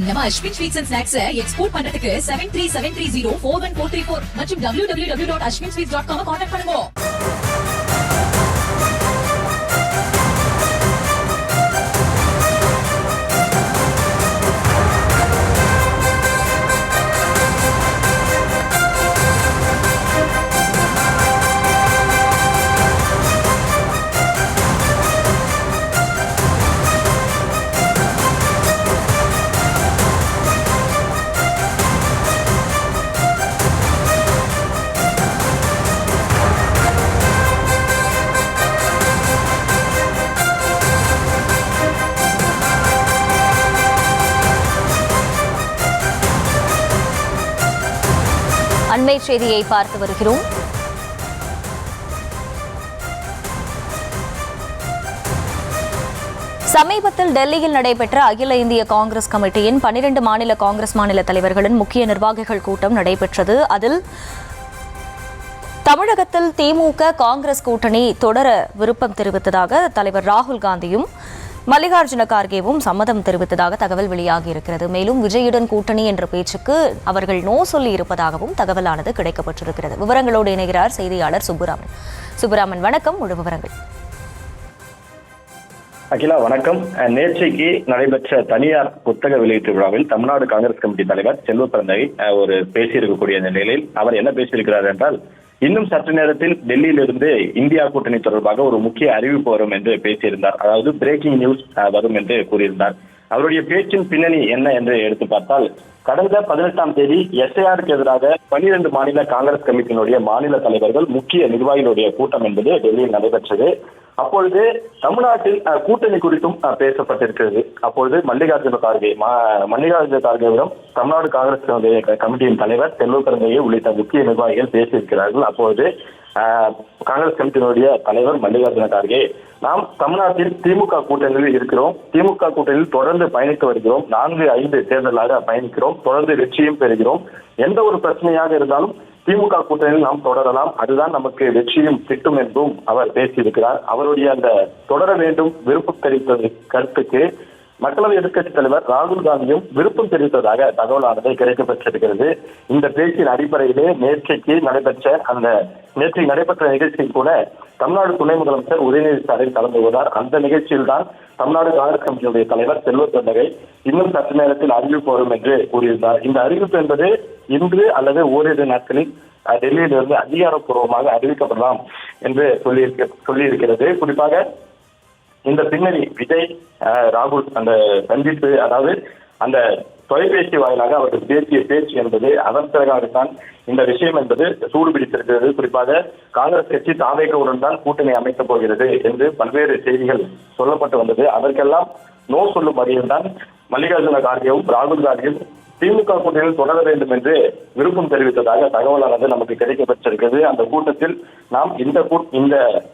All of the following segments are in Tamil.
நம்ம Ashwin sweets and snacks export பண்றதுக்கு 7373041434 மற்றும் www.ashwinsweets.com கான்டாக்ட் பண்ணுங்க. அண்மை செய்தியை பார்த்து வருகிறோம். சமீபத்தில் டெல்லியில் நடைபெற்ற அகில இந்திய காங்கிரஸ் கமிட்டியின் 12 மாநில காங்கிரஸ் மாநில தலைவர்களின் முக்கிய நிர்வாகிகள் கூட்டம் நடைபெற்றது. அதில் தமிழகத்தில் திமுக காங்கிரஸ் கூட்டணி தொடர விருப்பம் தெரிவித்ததாக தலைவர் ராகுல் காந்தியும் மல்லிகார்ஜுன கார்கேவும் சம்மதம் தெரிவித்ததாக தகவல் வெளியாகியிருக்கிறது. மேலும் விஜயுடன் கூட்டணி என்ற பேச்சுக்கு அவர்கள் நோ சொல்லி இருப்பதாகவும் தகவலானது கிடைக்கப்பட்டிருக்கிறது. விவரங்களோடு இணைகிறார் செய்தியாளர் சுப்புராமன். வணக்கம், முழு விவரங்கள். அகிலா வணக்கம். நேற்றைக்கு நடைபெற்ற தனியார் புத்தக வெளியீட்டு விழாவில் தமிழ்நாடு காங்கிரஸ் கமிட்டி தலைவர் செல்வ பிறந்தகை ஒரு பேசியிருக்கக்கூடிய நிலையில் அவர் என்ன பேசியிருக்கிறார் என்றால், இன்னும் சற்று நேரத்தில் டெல்லியிலிருந்து இந்தியா கூட்டணி தொடர்பாக ஒரு முக்கிய அறிவிப்பு வரும் என்று பேசியிருந்தார். அதாவது பிரேக்கிங் நியூஸ் வரும் என்று கூறியிருந்தார். அவருடைய பேச்சின் பின்னணி என்ன என்று எடுத்து பார்த்தால், கடந்த 18ஆம் தேதி எஸ்ஐஆருக்கு எதிராக 12 மாநில காங்கிரஸ் கமிட்டியினுடைய மாநில தலைவர்கள் முக்கிய நிர்வாகிகளுடைய கூட்டம் என்பது டெல்லியில் நடைபெற்றது. அப்பொழுது தமிழ்நாட்டில் கூட்டணி குறித்தும் பேசப்பட்டிருக்கிறது. அப்பொழுது மல்லிகார்ஜுன கார்கேவிடம் தமிழ்நாடு காங்கிரஸ் கமிட்டியின் தலைவர் செல்வ பிறந்தகை உள்ளிட்ட முக்கிய நிர்வாகிகள் பேசியிருக்கிறார்கள். அப்பொழுது காங்கிரஸ் கமிட்டியினுடைய தலைவர் மல்லிகார்ஜுன கார்கே, நாம் தமிழ்நாட்டில் திமுக கூட்டணியில் இருக்கிறோம், திமுக கூட்டணியில் தொடர்ந்து பயணித்து வருகிறோம், 4-5 தேர்தலாக பயணிக்கிறோம், தொடர்ந்து வெற்றியும் பெறுகிறோம், எந்த ஒரு பிரச்சனையாக இருந்தாலும் திமுக கூட்டணியில் நாம் தொடரலாம், அதுதான் நமக்கு வெற்றியும் கிட்டும் என்றும் அவர் பேசியிருக்கிறார். அவருடைய அந்த தொடர வேண்டும் விருப்பம் தெரிவித்த கருத்துக்கு மக்களவை எதிர்க்கட்சித் தலைவர் ராகுல் காந்தியும் விருப்பம் தெரிவித்ததாக தகவலானது கிடைக்கப்பட்டிருக்கிறது. இந்த பேச்சின் அடிப்படையிலே நேற்றைக்கு நடைபெற்ற நிகழ்ச்சியில் கூட தமிழ்நாடு துணை முதலமைச்சர் உதயநிதி ஸ்டாலின் கலந்து கொண்டார். அந்த நிகழ்ச்சியில் தான் தமிழ்நாடு காங்கிரஸ் கமிட்டியுடைய தலைவர் செல்வ பிறந்தகை இன்னும் சற்று நேரத்தில் அறிவிப்பு வரும் என்று கூறியிருந்தார். இந்த அறிவிப்பு என்பது இன்று அல்லது ஓரிரு நாட்களில் டெல்லியிலிருந்து அதிகாரப்பூர்வமாக அறிவிக்கப்படலாம் என்று சொல்லியிருக்கிறது. குறிப்பாக இந்த பின்னணி விஜய் ராகுல் அந்த சந்திப்பு, அதாவது அந்த தொலைபேசி வாயிலாக அவர்கள் பேசிய பேச்சு என்பது அதன் பிறகாகத்தான் இந்த விஷயம் என்பது சூடு பிடித்திருக்கிறது. குறிப்பாக காங்கிரஸ் கட்சி தாவேகவுடன் தான் கூட்டணி அமைக்கப் போகிறது என்று பல்வேறு செய்திகள் சொல்லப்பட்டு வந்தது. அதற்கெல்லாம் நோ சொல்லும் வகையில் தான் மல்லிகார்ஜுன கார்கேவும் ராகுல் காந்தியும் திமுக கூட்டணியில் தொடர வேண்டும் என்று விருப்பம் தெரிவித்ததாக தகவலானது நமக்கு கிடைக்கப்பட்டிருக்கிறது. அந்த கூட்டத்தில் நாம் இந்த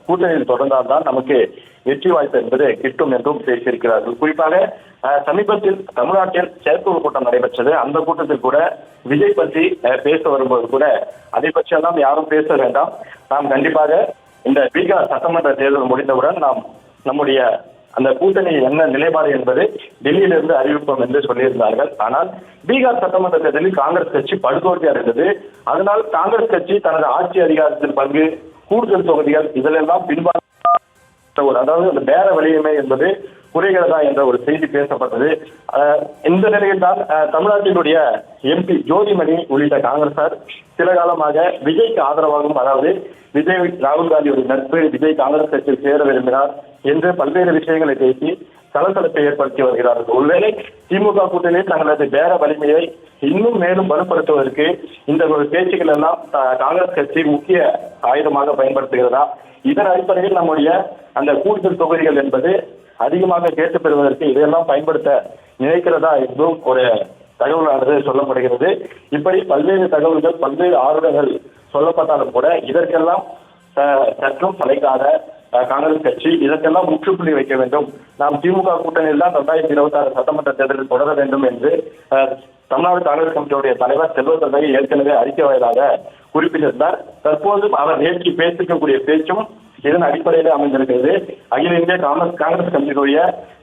கூட்டணியில் தொடர்ந்தால்தான் நமக்கு வெற்றி வாய்ப்பு என்பது கிட்டும் என்றும் பேசியிருக்கிறார்கள். குறிப்பாக சமீபத்தில் தமிழ்நாட்டில் செயற்குழு கூட்டம் நடைபெற்றது. அந்த கூட்டத்தில் கூட விஜய் பற்றி பேச வரும்போது கூட அதை பற்றியெல்லாம் யாரும் பேச வேண்டாம், நாம் கண்டிப்பாக இந்த பீகார் சட்டமன்ற தேர்தல் முடிந்தவுடன் நாம் நம்முடைய அந்த கூட்டணி என்ன நிலைப்பாடு என்பது டெல்லியிலிருந்து அறிவிப்போம் என்று சொல்லியிருந்தார்கள். ஆனால் பீகார் சட்டமன்ற தேர்தலில் காங்கிரஸ் கட்சி படுதோல்வி அடைந்தது. அதனால் காங்கிரஸ் கட்சி தனது ஆட்சி அதிகாரத்தில் பங்கு, கூடுதல் தொகுதிகள் இதிலெல்லாம் பின்வாங்க, அதாவது அந்த பேர வலிமை என்பது குறைகிறதா என்ற ஒரு செய்தி பேசப்பட்டது. இந்த நிலையில் தான் தமிழ்நாட்டினுடைய எம்பி ஜோதிமணி உள்ளிட்ட காங்கிரசார் சில காலமாக விஜய்க்கு ஆதரவாகவும், அதாவது விஜய் ராகுல் காந்தியுடைய நட்பு, விஜய் காங்கிரஸ் கட்சியில் சேர விரும்பினார் என்று பல்வேறு விஷயங்களை பேசி சலசலப்பை ஏற்படுத்தி வருகிறார்கள். ஒருவேளை திமுக கூட்டணியில் தங்களது பேர வலிமையை இன்னும் மேலும் வலுப்படுத்துவதற்கு இந்த ஒரு பேச்சுக்கள் எல்லாம் காங்கிரஸ் கட்சி முக்கிய ஆயுதமாக பயன்படுத்துகிறதா, இதன் அடிப்படையில் நம்முடைய அந்த கூடுதல் தொகுதிகள் என்பது அதிகமாக கேட்டு பெறுவதற்கு இதையெல்லாம் பயன்படுத்த நினைக்கிறதா என்றும் ஒரு தகவலானது சொல்லப்படுகிறது. இப்படி பல்வேறு தகவல்கள், பல்வேறு ஆர்வங்கள் சொல்லப்பட்டாலும் கூட இதற்கெல்லாம் சற்றும் தலைக்காத காங்கிரஸ் கட்சி இதற்கெல்லாம் முற்றுப்புள்ளி வைக்க வேண்டும், நாம் திமுக கூட்டணியில் தான் 2026 சட்டமன்ற தேர்தலில் தொடர வேண்டும் என்று தமிழ்நாடு காங்கிரஸ் கமிட்டியுடைய தலைவர் செல்வ பிறந்தகை ஏற்கனவே அறிக்கை வாயிலாக குறிப்பிட்டிருந்தார். தற்போது அவர் நேற்று பேசிக்கக்கூடிய பேச்சும் இதன் அடிப்படையில் அமைந்திருக்கிறது. அகில இந்திய காங்கிரஸ் கட்சியினுடைய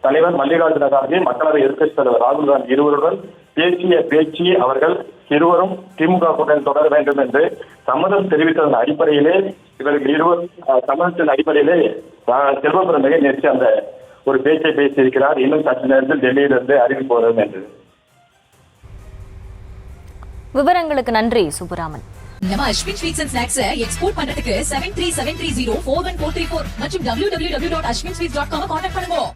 தலைவர் மல்லிகார்ஜுன கார்கே, மக்களவை எதிர்க்கட்சித் தலைவர் ராகுல் காந்தி இருவருடன் பேசிய பேச்சு அவர்கள் இருவரும் திமுக கூட்டணி தொடர வேண்டும் என்று சம்மதம் தெரிவித்ததன் அடிப்படையிலே இவர்கள் இருவர் சம்மதத்தின் அடிப்படையிலே செல்வ பிறந்தகை நேற்று அந்த ஒரு பேச்சை பேசியிருக்கிறார். இன்னும் சற்று நேரத்தில் டெல்லியிலிருந்து அறிவிப்பு வரும் என்று. விவரங்களுக்கு நன்றி சுப்புராமன். நம்ம Ashwin sweets and snacks export பண்றதுக்கு 7373041434 மற்றும் www.ashwinsweets.com கான்டாக்ட் பண்ணுங்க.